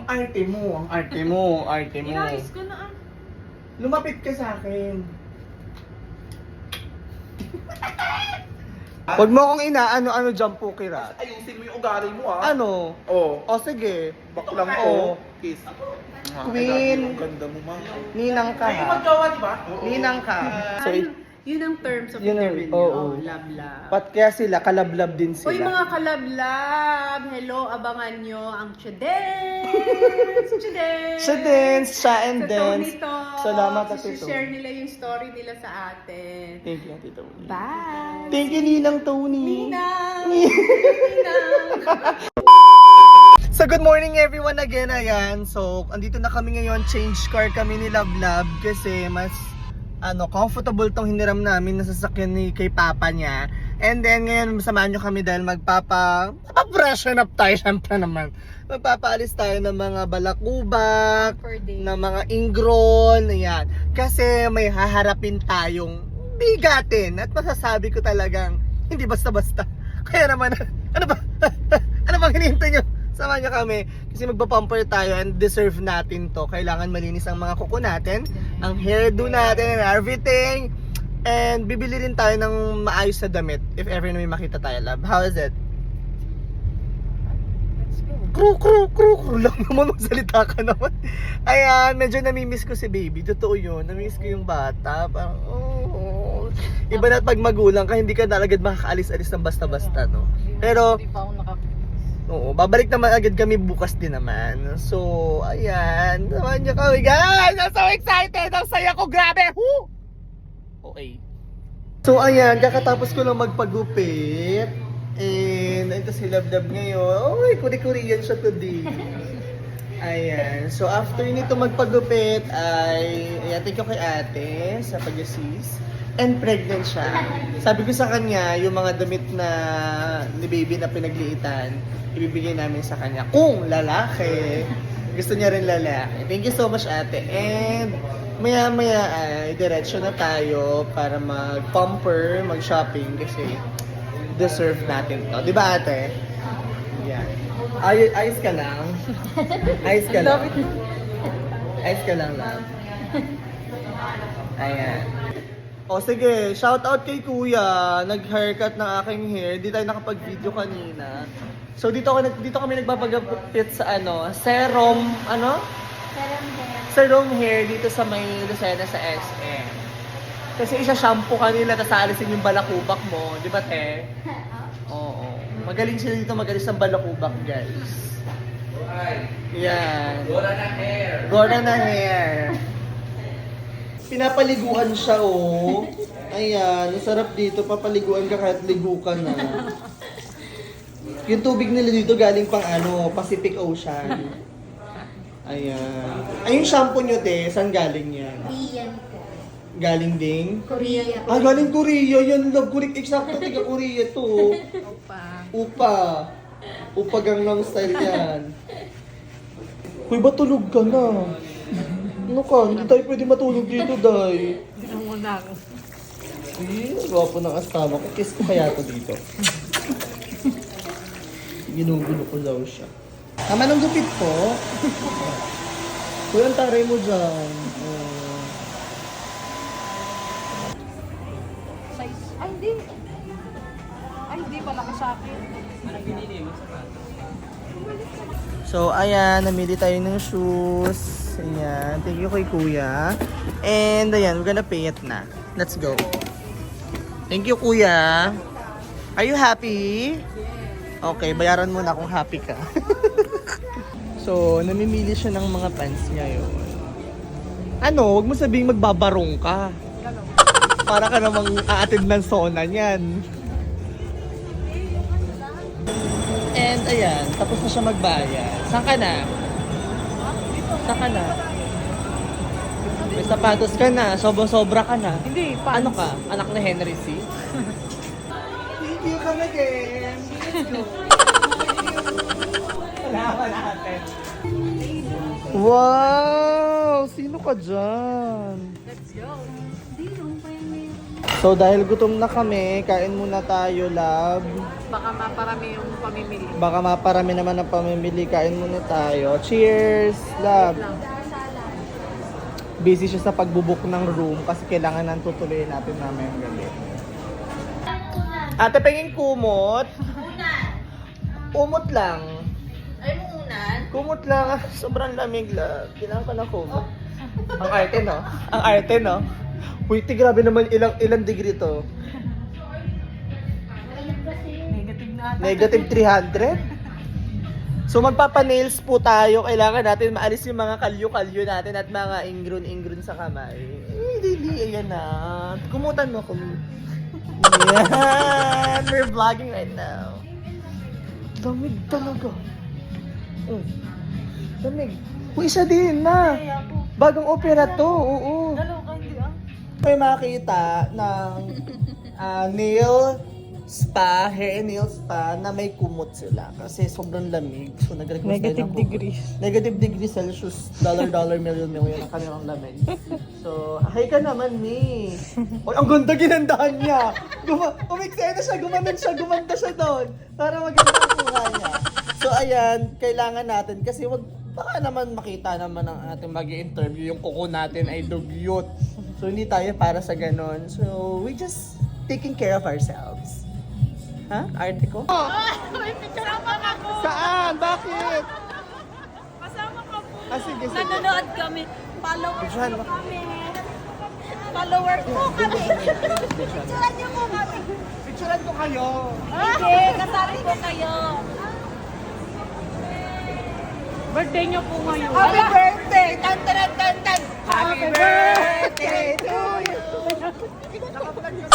arte mo, ang arte mo, arte mo. Inayos ko na ah. Lumapit ka sa akin. Huwag mo akong inaano-ano dyan po, Kirat. Ayusin mo yung ugali mo ah. Ano? Oh, O sige. baklang Oo. ko. Kiss. Queen. Ang ganda mo, ma. Ninang ka Ay, ha. magjowa, di ba? Ninang ka. So, Yun ang terms of Yun ang- endearment oo. niya. Love. pat kaya sila, kalablab din sila. Uy mga kalablab! Hello, abangan nyo ang Chadens! Chadens! Siya dance, siya and Sa dance. Tony Talks. Salamat, Ate share Tony. nila yung story nila sa atin. Thank you, Ate Tony. Bye! Thank you, Ninang Tony. Ninang! Ninang! So good morning everyone again, ayan. So andito na kami ngayon, change car kami ni Love Love kasi mas comfortable tong hiniram namin na sasakyan ni kay papa niya. And then ngayon samahan nyo kami dahil magpapa-freshen up tayo syempre naman. Magpapaalis tayo ng mga balakubak, Per day. ng mga ingron, ayan. Kasi may haharapin tayong bigatin at masasabi ko talagang hindi basta-basta. Kaya naman, ano ba? Ano bang hinihintay nyo? Samahan nyo kami kasi magpa-pumper tayo and deserve natin to. Kailangan malinis ang mga kuko natin, ang hairdo natin and everything. And bibili rin tayo ng maayos na damit if ever na may makita tayo, love. How is it? Let's Crew go. lang naman, magsalita ka naman. Ayan, medyo namimiss ko si baby. Totoo yun, namimiss ko yung bata. Parang, oh. Iba na pag magulang ka, hindi ka na agad makakaalis-alis ng basta-basta, no? Pero, Hindi pa ako oo, babalik naman agad kami bukas din naman. So, ayan. Naman niyo kami, guys! I'm so excited! Ang saya ko, grabe! Woo! Okay. So, ayan. Kakatapos ko lang magpagupit. And, ito si Love Love ngayon. Uy, kuri-kuriyan siya today. Ayan. So, after nito magpagupit, ayan, thank you kay ate sa pag-assist. And pregnant siya. Sabi ko sa kanya, yung mga damit na ni baby na pinagliitan, ibibigay namin sa kanya. Kung lalaki, gusto niya rin lalaki. Thank you so much, ate. And maya-maya ay diretso na tayo para mag-pumper, mag-shopping kasi deserve natin to. Di ba, ate? Yan. Ayos ka lang. Ayos ka lang. Ayos ka lang, love. Ayan. O sige, shout out kay kuya, nag-haircut ng aking hair. Di tayo nakapag-video kanina. So dito kami nagpapagupit sa serum, Serum hair dito sa may Lucena sa SM. Kasi isa-shampoo kanila, tapos aalisin yung balakubak mo, di ba te? Oo. Magaling sila dito magalis ng balakubak, guys. Yan. Gora na hair. Gora na hair. Pinapaliguan siya, oh. Ayan, ang sarap dito. Papaliguan ka kahit ligo ka na. Yung tubig nila dito galing pang Pacific Ocean. Ayan. Ay, yung shampoo nyo, te, saan galing yan? Korean po. Galing ding? Korea. Ah, galing Korea. Yan, love. Correct. Exacto, tiga Korea to. Opa. Upa. Upa Gangnam Style yan. Uy, ba tulog ka na? Ano ka? Hindi tayo pwede matulog dito, Day. Bilang mo na ako. Gwapo ng asawa ko. Kiss ko kaya to dito. Ginugulo ko daw siya. Tama ng gupit po. Kuya, ang taray mo dyan. Oh. Size. Ay, hindi. Ay, hindi pala ka sa akin. So, ayan. Namili tayo ng shoes. Ayan. Thank you kay kuya. And, ayan. We're gonna pay it na. Let's go. Thank you, kuya. Are you happy? Okay, bayaran mo na kung happy ka. So, namimili siya ng mga pants niya yun. Huwag mo sabihing magbabarong ka. Para ka namang aatid ng sauna niyan. And ayan, tapos na siya magbayad. Saan ka na? Saan ka na? May sapatos ka na, sobra ka na. Hindi, Ano ka? Anak na Henry C? Thank you, come again. Let's go. Salamat natin. Wow! Sino ka dyan? Let's go. Hindi, nung pa yung meron. So dahil gutom na kami, kain muna tayo, love. Baka maparami yung pamimili. Baka maparami naman ang pamimili, kain muna tayo. Cheers, love. Busy siya sa pagbubuk ng room kasi kailangan nang tutuloyin natin mamayang gabi. Ate, penging kumot. Umot lang. Ay, muunan? Kumot lang. Sobrang lamig, love. Kailangan ko ng kumot. Ang arte, no? Ang arte, no? Uy, grabe naman ilang degree to. Negative na ata. Negative 300? So magpapa-nails po tayo. Kailangan natin maalis yung mga kalyo-kalyo natin at mga ingron-ingron sa kamay. Dili, ayan na. Kumutan mo kung... Yan! We're vlogging right now. Damig talaga. Oh. Damig. Uy, isa din na. Bagong opera to. Oo. Dalaw ka, hindi ah. May makita ng nail spa, hair and nail spa na may kumot sila kasi sobrang lamig. So nag-request tayo ng kumot. Negative degrees Celsius, dollar, million ang kanilang lamig. So, hi ka naman, ni. Oy, ang ganda ginandahan niya. Umiksena siya, gumanda siya doon para maganda ang kuha niya. So, ayan, kailangan natin kasi baka naman makita naman ang ating mag-i-interview yung kuko natin ay dugyot. So, hindi tayo para sa ganon. So, we just taking care of ourselves. Ha? Arte ko? Kasama ka po! Saan? Bakit? Kasama ka po! Sige. Nanonood kami. Followers Picturean po mo. kami. Followers po kami. Picturean niyo po kami. Picturean ko kayo. Hindi, kasali po kayo. Birthday niyo po ngayon. Happy birthday! Tan tan tan tan! Happy birthday to you! Kami ngayon.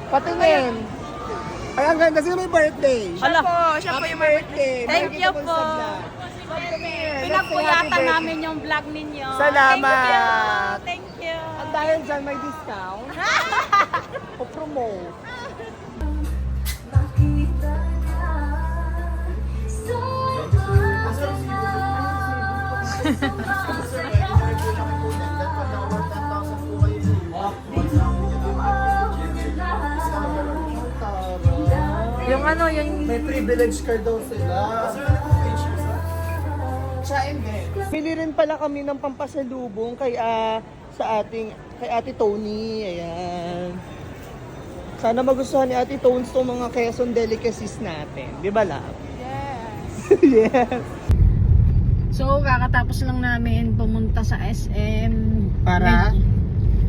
Patingin! Ay, ang ganda. Sino may birthday? Hala. Siya po yung birthday. Thank you Makikita po. sa vlog. Pinagpuyatan namin yung vlog ninyo. Salamat. Thank you. At dahil dyan may discount, po-promote. Yung ano, yung... May privilege card daw sila. Siya hindi. Pili rin pala kami ng pampasalubong kay kay Ate Tony. Ayan. Sana magustuhan ni Ate Tones itong mga Quezon delicacies natin. Di ba, love? Yes. Yes. So, kakatapos lang namin pumunta sa SM. Para?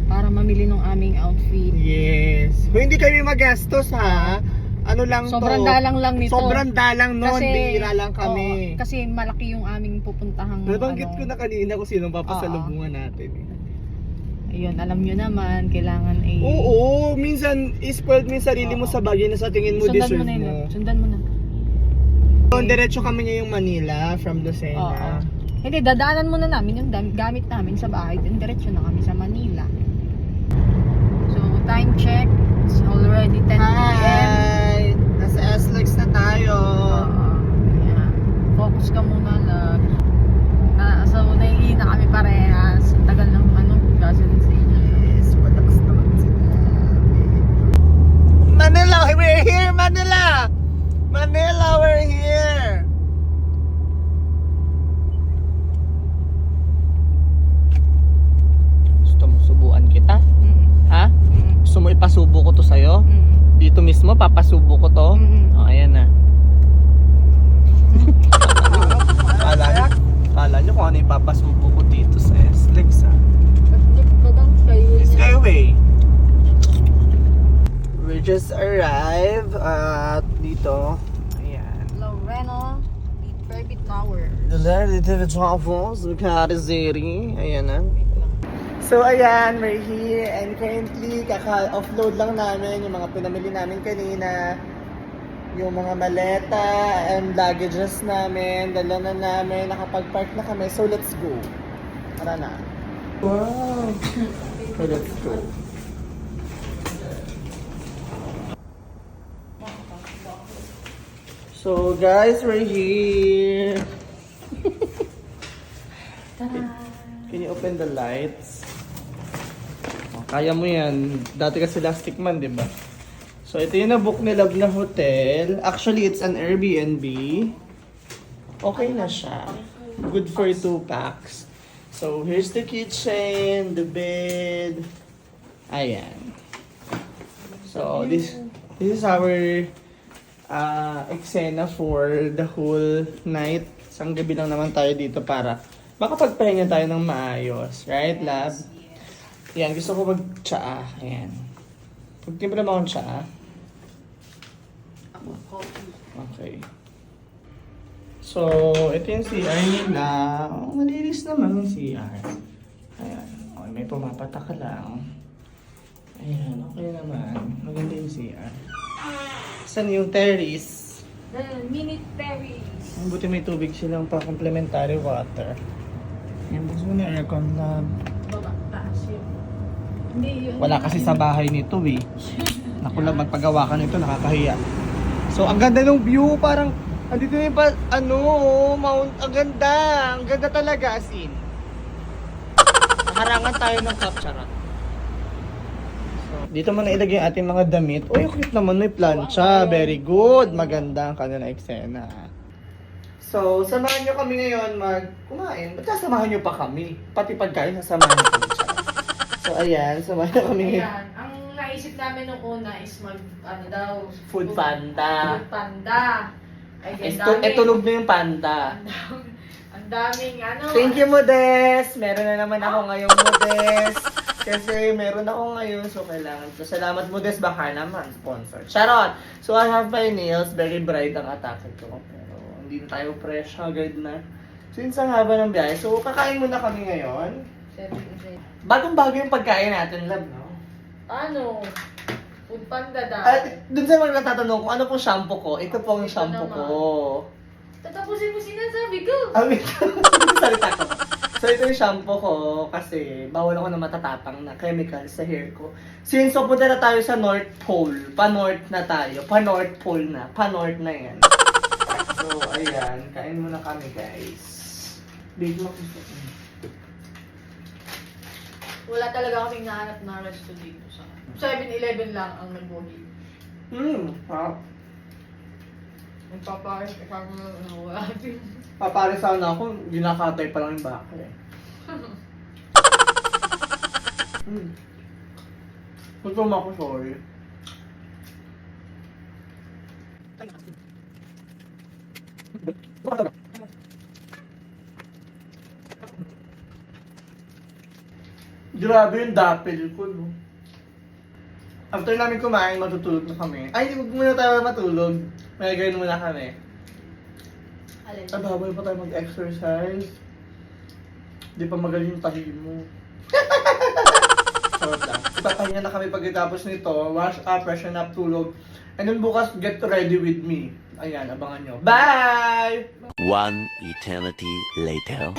Para mamili ng aming outfit. Yes. Kung hindi kami magastos, ha? Ano lang Sobrang to? dalang lang nito. Sobrang dalang nun. Bihira lang kami. Oo, kasi malaki yung aming pupuntahang Nabanggit ko na kanina kung sinong papasalubungan natin. Ayun, alam nyo naman, kailangan ay... Oo, minsan spoiled mo yung sarili mo sa bagay na sa tingin mo Sundan deserve mo na yun. mo. Sundan mo na. So, diretso kami ngayong Manila from Lucena. Oo. Hindi, dadaanan muna namin yung gamit namin sa bahay. Then diretso na kami sa Manila. So, time check. It's already 10 p.m. Hi! Nasa SLEX na tayo. Yeah. Focus ka muna lang. So, naiina kami parehas. Ang tagal ng gasoline station. Yes, patakas naman sila. Manila! We're here, Manila! Manila, we're here! Gusto mo subuan kita? Ha? Gusto mo ipasubo ko to sa'yo? Dito mismo, papasubo ko to? Mm-mm. O, ayan na. Kala nyo kung ano yung papasubo ko dito sa SLEX, ha? Skyway. We just arrived at dito. Ayan. Loreno, the Trevi Tower. Dito sa France, Karizeri. Ayan na. So ayan, we're here and currently kaka-offload lang namin yung mga pinamili namin kanina. Yung mga maleta and luggages namin, dala na namin, nakapag-park na kami. So let's go. Tara na. Wow! So let's go. So guys, we're here. Can you open the lights? Oh, kaya mo yan. Dati kasi Plastic Man, di ba? So, ito yung na-book ni Love na hotel. Actually, it's an Airbnb. Okay na siya. Good for 2 packs. So, here's the kitchen, the bed. Ayan. So, this is our eksena for the whole night. Isang gabi lang naman tayo dito para makapagpahinga tayo ng maayos. Right, love? Yan, gusto ko mag-tsaa. Ayan. Pagtimpla mo akong tsaa. Okay. So, ito yung CR nila. Oh, malinis naman yung CR. Ayan. Okay, may pumapataka lang. Ayan, okay naman. Maganda yung CR. Saan yung terrace? Minute Paris. Ang buti may tubig silang pa-complementary water. Yan, buksan mo na yung aircon na Baba, taas yun. Hindi yun. wala kasi sa bahay nito eh. Naku lang, magpagawa ka nito, nakakahiya. So, ang ganda ng view, parang, andito yung pa, mount, ang ganda talaga, as in. Nakarangan tayo ng capture. Dito mo na ilagay yung ating mga damit. Uy, cute naman, may plancha. Very good. Maganda ang kanilang eksena. So, samahan nyo kami ngayon kumain. Ba't sasamahan nyo pa kami? Pati pagkain, sasamahan nyo kami. So, ayan, samahan nyo kami ngayon. Ayan, ang naisip namin nung una is Food panda. Food panda. Ay, Tulog na yung panda. Ang daming Thank you, Modes! Meron na naman ako ngayong Modes. Kasi meron ako ngayon, so kailangan. So, salamat Modes, baka naman, sponsor. Charot! So, I have my nails, very bright ang atake ko. Pero, hindi na tayo fresh, agad na. So, yun sa haba ng biyahe. So, kakain muna kami ngayon. Bagong-bago yung pagkain natin, love, no? Ano? Food panda daw. At dun sa mga natatanong kung ano pong shampoo ko, ito pong shampoo ko. Tatapusin mo sinasabi ko. Wait. Salita ko. So, ito yung shampoo ko kasi bawal ako na matatapang na chemical sa hair ko. Since pupunta na tayo sa North Pole, pa-North na tayo, pa-North Pole na, pa-North na yan. So, ayan, kain muna kami guys. Big Mac ito. Wala talaga kaming nahanap na resto dito sa 7-Eleven lang ang nag-bogi. Wow. Nagpapares ka kami wala din. Papares sana ako, ginakatay pa lang yung baka eh. Gutom ako, sorry. Grabe yung dapil ko, no? After namin kumain, matutulog na kami. Ay, hindi muna tayo matulog. May gawin muna kami. Alin? Ay, babay pa tayo mag-exercise. Di pa magaling yung tahi mo. Sorry lang. Ipapahinga na kami pagkatapos nito. Wash up, freshen up, tulog. And then bukas, get ready with me. Ayan, abangan nyo. Bye! One eternity later.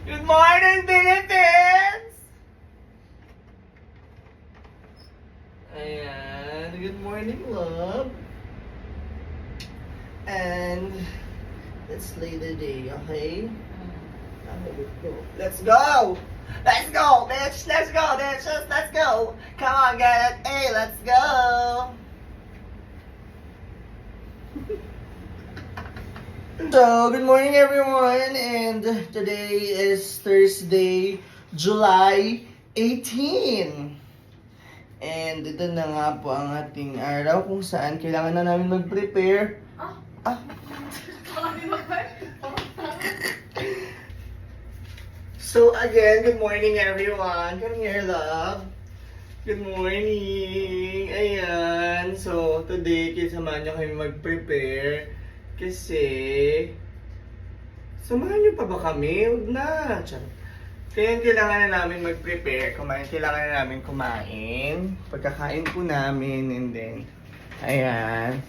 Good morning, Philippines! Ayan, good morning, love. And let's slay the day, okay? Let's go! Let's go, bitch! Let's go, bitches! Let's go! Come on, get it! Hey, let's go! So, good morning everyone, and today is Thursday, July 18. And ito na nga po ang ating araw kung saan kailangan na namin mag-prepare. So again, good morning everyone. Come here, love. Good morning. Ayan. So, today, kisamahan nyo kami mag-prepare. Kasi, samahan nyo pa ba kami? Huwag na. Charot. Kaya kailangan na namin mag-prepare. Kailangan na namin kumain. Pagkakain po namin, and then, ayan.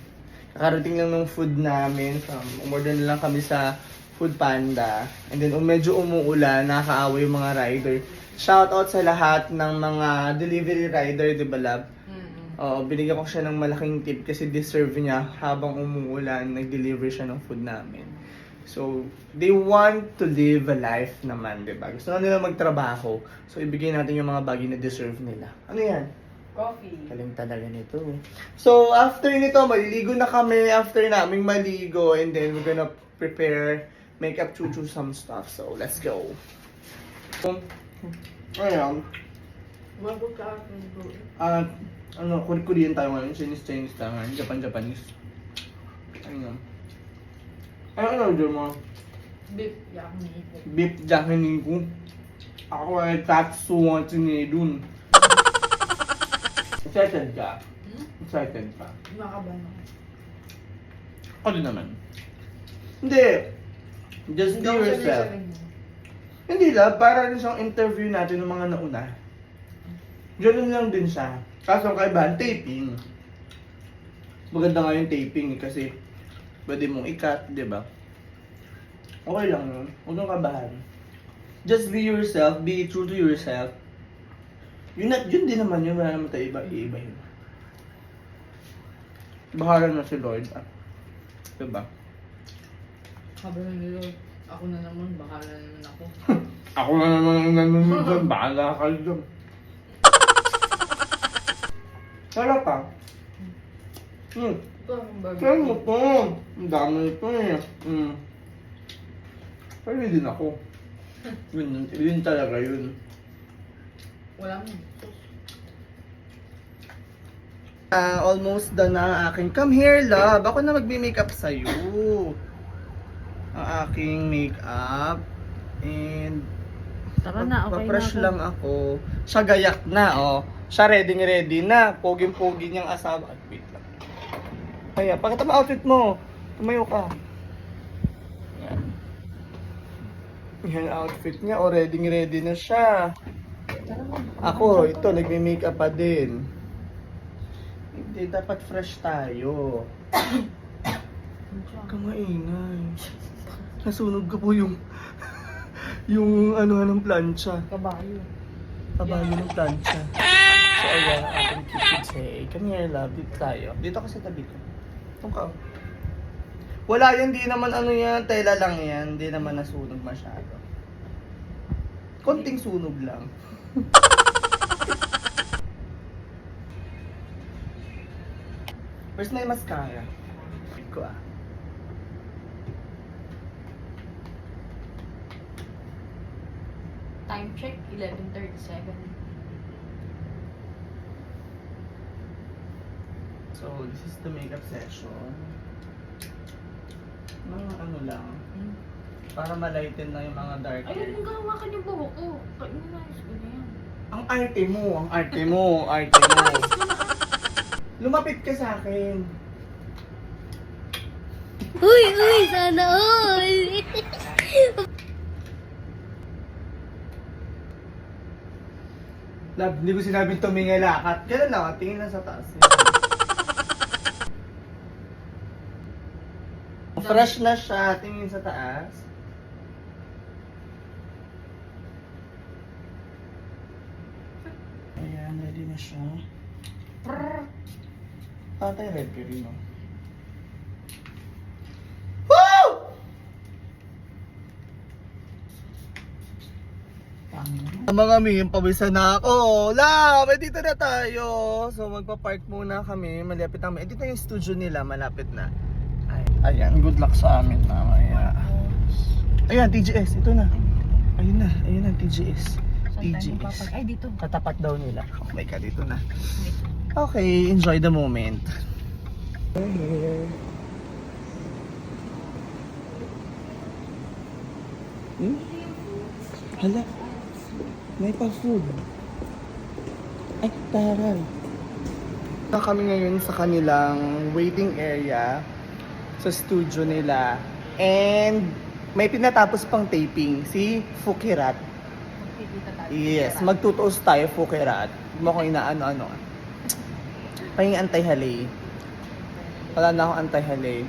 Kakarating lang ng food namin. So, umorder na lang kami sa Food Panda. And then, medyo umuulan, nakakaawa yung mga rider. Shoutout sa lahat ng mga delivery rider, di ba, love? Oo, binigyan ko siya ng malaking tip kasi deserve niya habang umuulan, nag-deliver siya ng food namin. So, they want to live a life naman, di ba? Gusto na nila magtrabaho. So, ibigay natin yung mga bagay na deserve nila. Ano yan? Coffee. Galing talaga nito. So, after nito, maliligo na kami. After naming maligo, and then we're gonna prepare makeup, chuchu, some stuff. So, let's go. Ayan. Magot ka akin ko. Korean tayo ngayon. Chinese tayo ngayon. Japanese. Ayun. Ano order mo? Beef yakiniku. Beef yakiniku. Ako ay tatsuwatsu dun. Excited ka? Excited ka? Makaban ako. Ako din naman. Hindi. Just be yourself. Hindi lang, para rin siyang interview natin ng mga nauna. Ganun lang din siya. Kaso ang kaibahan, taping. Maganda nga yung taping kasi pwede mong i-cut, di ba? Okay lang yun. Huwag kang kabahan. Just be yourself, be true to yourself. Yun din naman yun, wala naman tayo iba yun. Bahala na si Lord. Diba? Sabi na nila, ako na naman, bahala na naman ako. Ako na naman ang nanonood doon, bahala ka doon. Wala pa. Ito ang bagay. Kaya mo to. Ang dami ito eh. Pwede din ako. Yun talaga yun. Wala mo. Almost done na ang aking come here, love. Ako na magme-makeup sa'yo. Ang aking makeup. And Tara na, okay na pa-fresh ako. lang ako. Siya gayak na, oh. Siya ready na. Poging-pogi niyang asawa. Wait lang. Kaya, pakita mo outfit mo. Tumayo ka. Yan. Yan outfit niya. Oh, ready na siya. Ako, ito, nagme-makeup pa din. Hindi, dapat fresh tayo. Huwag kang maingay. Nasunog ka po yung ano ng plancha. Kabayo. Kabayo ng plancha. So, ayan, ating kitchen. Come here, love. Dito tayo. Dito ka sa tabi ko. Itong ka. Wala yan, di naman ano yan. Tela lang yan. Di naman nasunog masyado. Konting sunog lang. Where's my mascara? Ko ah. Time check, 11:37. So, this is the makeup session. Mga ano lang. Para malighten na yung mga dark Ay, hair. huwag mong gawa ka niyo buhok ko. Inayos ko na yan. Ang arte mo. Lumapit ka sa akin. Uy, sana all! Love, hindi ko sinabing tumingalakat. Kailan lang, tingin lang sa taas. Fresh na siya, tingin sa taas. Ayan, ready na siya. Tatay, red ka rin, no? Woo! Mga miyong pawisan na ako. Love, dito na tayo. So magpa-park muna kami. Malapit namin. Dito yung studio nila, malapit na. Ayan, good luck sa amin mamaya. Ayan, TGS, ito na. Ayun na, TGS. TGS. Ay, dito. Katapat daw nila. Oh my God, dito na. Okay, enjoy the moment. Hala, may pa-food. Ay, taray. Kami ngayon sa kanilang waiting area sa studio nila. And may pinatapos pang taping si Fukirat. Magkikita tayo. Yes, magtutuos tayo Fukirat. Huwag mo ko inaano-ano. Pahing anti-halay. Wala na akong anti-halay.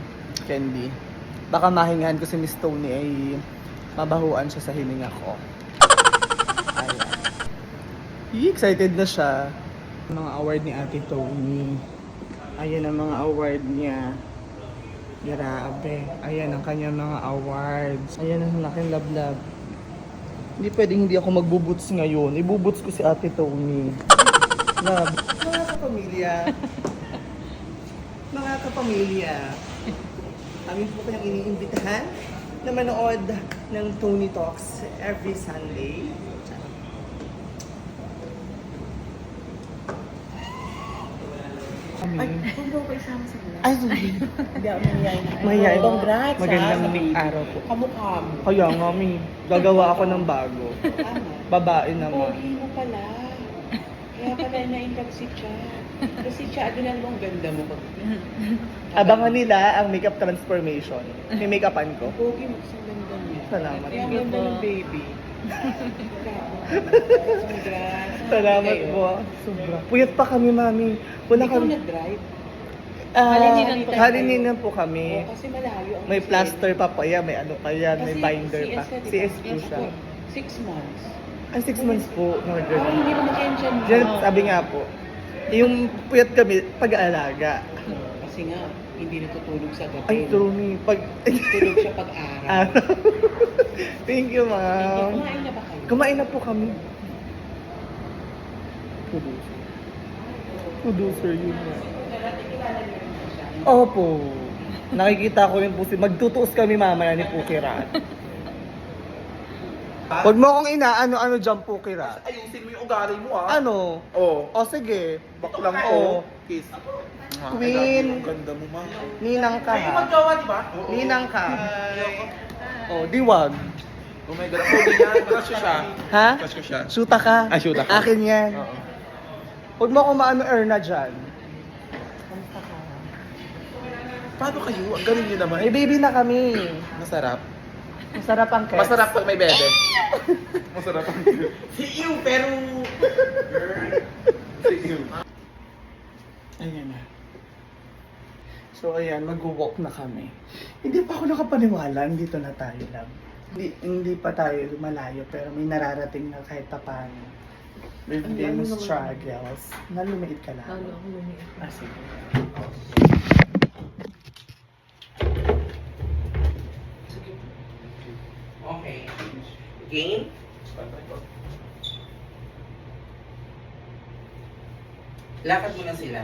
Candy. Baka mahingahan ko si Miss Tony ay mabahuan siya sa hininga ko. Ayan. Excited na siya. Mga award ni Ate Tony. Ayan ang mga award niya. Grabe. Ayan ang kanyang mga awards. Ayan ang laking lablab. Hindi pwedeng hindi ako magbubuts ngayon. Ibubuts ko si Ate Tony. Love. Mga kapamilya. Mga kapamilya. Kami po kayong iniimbitahan na manood ng Tony Talks every Sunday. Ay, Kung daw ko isama sa vlog. ay, sorry. Hindi ako nangyayari na. Mahihain. Congrats, Magandang araw po. Kamukha mo. Kaya nga, may gagawa ako ng bago. Babae naman. Pogi mo pala. Kaya pala na-inlove si Cha. Kasi Cha, adinan mo ang ganda mo. Abangan nila ang makeup transformation. May make-upan ko. Pogi mo sa ganda niya. Salamat. Kaya ang ganda ng baby. Congrats. Salamat Kayo. po. Sobra. Puyat pa kami, mami. Wala Ikaw kami. nag-drive? Halininan po. Halininan po kami. Oo, kasi malayo ang May kasi- plaster pa pa yan, may ano pa yan, may Kasi binder pa. CS ka, di ba? CS po siya. 6 months. Ay, 6 months po. Murder. Ay, hindi mo na-tension mo. Diyan, sabi nga po, yung puyat kami, pag-aalaga. Kasi nga, hindi natutulog sa gabi. Ay, Tony, pag... Tulog siya pag-araw. Ah, Thank you, ma'am. Kumain na ba kayo? Kumain na po kami. Producer. Producer yun na. Opo. Nakikita ko rin po si... Magtutuos kami mamaya ni Pukirat. Huwag mo akong ano dyan, Pukirat. Ayusin mo yung ugali mo ah. Ano? Oo. O sige. Baklang Oo. ko. Kiss. Queen. Ang ganda mo, ma. Ninang ka Ay, ha. maggawa, di ba? Ninang ka. O, diwag. Oh my God, pogi niya. Crush ko siya. Ha? Crush ko siya. Shoota ka. Ah, shoota ka. Akin yan. Oo. Huwag mo akong maano Erna dyan. Paano kayo? Ang galing niyo naman. May baby na kami. Masarap. Masarap ang kes. Masarap pag may bebe. Masarap ang Si Ew, pero... Si Ew. Ayan na. So ayan, mag-walk na kami. Hindi pa ako nakapaniwala, dito na tayo lang. Hindi pa tayo malayo, pero may nararating na kahit pa paano. We've been struggles. Nalumiit ka lang. Ano ako lumiit. Ah, sige. Okay. Game? Lakad mo na sila.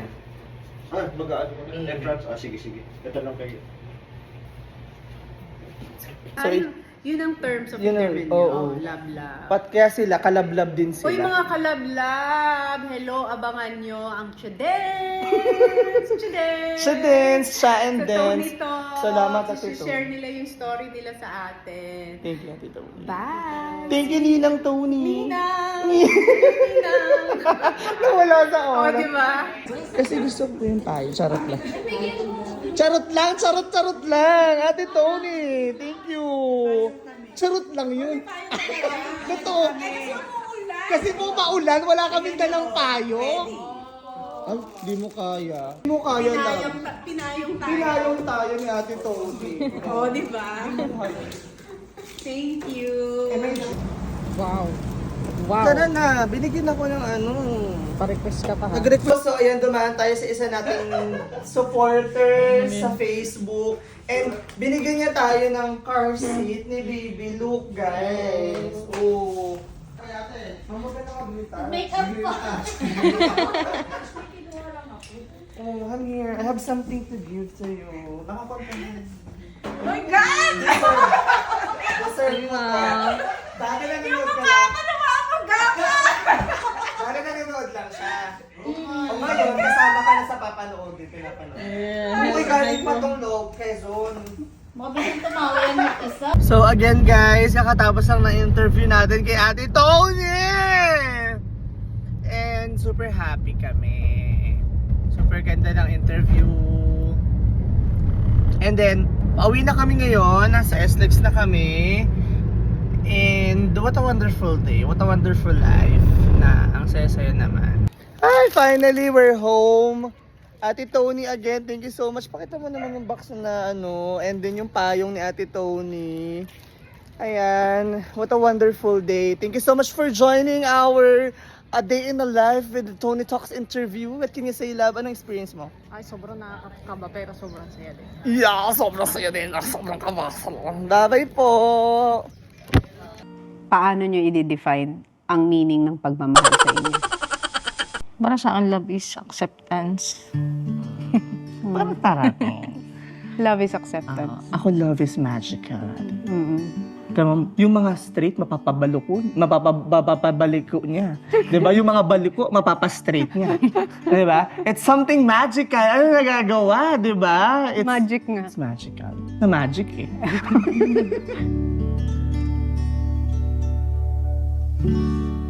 Ah, mag-aano mo na. Entrance? Ah, sige, sige. Ito lang kayo. So, Yun ang terms of Yun ang- endearment niya. oo. Oh, love. Pat kaya sila, kalablab din sila. Uy mga kalablab! Hello, abangan nyo ang Chadens! Chadens! Siya dance, siya and Sa dance. Tony Talks. Salamat, Ate Tony. share nila yung story nila sa atin. Thank you, Ate Tony. Bye! Thank you, Ninang Tony. Ninang! Ninang! Nawala sa O, oras. di ba? Kasi gusto ko yun tayo. Charot lang. Charot lang, charot lang. Ate Tony, thank you. Charot lang yun. Totoo. Kasi po maulan, wala kaming dalang payo. Ay, di mo kaya. Di mo kaya lang. Pinayong Pinayong tayo ni Ate Tony. O, di ba? Thank you. Wow. Wow. Tara na, binigyan ako ng ano. Pa-request ka pa ha? Nag-request. So, ayan, dumaan tayo sa isa nating supporters sa Facebook. And binigyan niya tayo ng car seat ni Baby. Look, guys. Oh. Ay, ate. Mamaganda ka, Blita. Makeup pa. Oh, I'm here. I have something to give to you. Nakakontent. Oh my God! Sir, yung dati nanonood ka lang. Dati nanonood lang siya. O ngayon, kasama ka na sa papanood. Pinapanood. Uy, galing pa tong loob, Quezon. Mabilis tumawa yan ng isa. So again guys, kakatapos lang na interview natin kay Ate Tony! And super happy kami. Super ganda ng interview. And then, pauwi na kami ngayon. Nasa SLEX na kami. And what a wonderful day. What a wonderful life. Na ang saya-saya naman. Ay, finally we're home. Ate Tony again, thank you so much. Pakita mo naman yung box na ano, and then yung payong ni Ate Tony. Ayan, what a wonderful day. Thank you so much for joining our A day in the life with Tony Talks interview. What can you say, love? Anong experience mo? Ay, sobrang nakakakaba pero sobrang saya din. Yeah, sobrang saya din. Sobrang kabasal. Babay po. Paano nyo i-define ang meaning ng pagmamahal sa inyo? Para sa akin, love is acceptance. Parang tarating. Love is acceptance. Ako, love is magical. Mm-mm. Yung mga straight, mapapabaliko niya. Diba? Yung mga baliko, mapapastraight niya. Diba? It's something magical. Ano nagagawa? Diba? Magic nga. It's magical. Na magic eh.